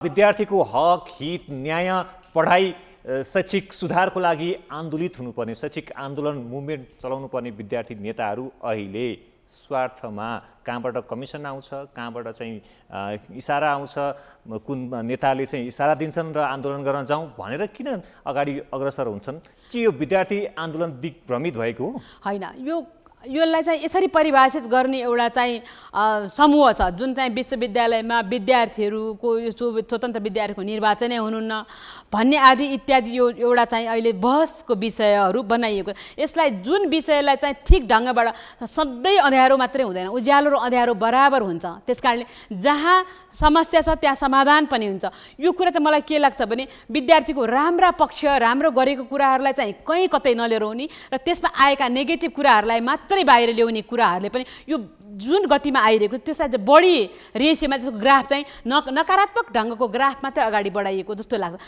विद्यार्थीको हक हित न्याय पढाइ शैक्षिक सुधारको लागि आन्दोलित हुनुपर्ने शैक्षिक आन्दोलन मुभमेन्ट चलाउनु पर्ने विद्यार्थी नेताहरू अहिले स्वार्थमा कहाँबाट कमिसन आउँछ कहाँबाट चाहिँ इसारा आउँछ कुन नेताले चाहिँ इसारा दिन्छन् र आन्दोलन गर्न जाउँ भनेर किन अगाडि अग्रसर हुन्छन् कि यो विद्यार्थी आन्दोलन दिग्भ्रमित भएको हो हैन योलाई चाहिँ यसरी परिभाषित गर्ने एउटा चाहिँ समूह छ जुन चाहिँ विश्वविद्यालयमा विद्यार्थीहरूको यो स्वतन्त्र विद्यार्थीको निर्वाचनै हुनुहुन्न भन्ने आदि इत्यादि यो एउटा चाहिँ अहिले बहसको विषयहरू बनाइएको यसलाई जुन विषयलाई चाहिँ ठिक ढङ्गबाट सधैँ अँध्यारो मात्रै हुँदैन उज्यालो र अँध्यारो बराबर हुन्छ त्यसकारणले जहाँ समस्या छ त्यहाँ समाधान पनि हुन्छ यो कुरा चाहिँ मलाई के लाग्छ भने विद्यार्थीको राम्रा पक्ष राम्रो गरेको कुराहरूलाई चाहिँ कहीँ कतै नलिएर र त्यसमा आएका नेगेटिभ कुराहरूलाई मात्रै बाहिर ल्याउने कुराहरूले पनि यो जुन गतिमा आइरहेको त्यसलाई चाहिँ बढी रेसियोमा त्यसको ग्राफ चाहिँ नकारात्मक ढङ्गको ग्राफ मात्रै अगाडि बढाइएको जस्तो लाग्छ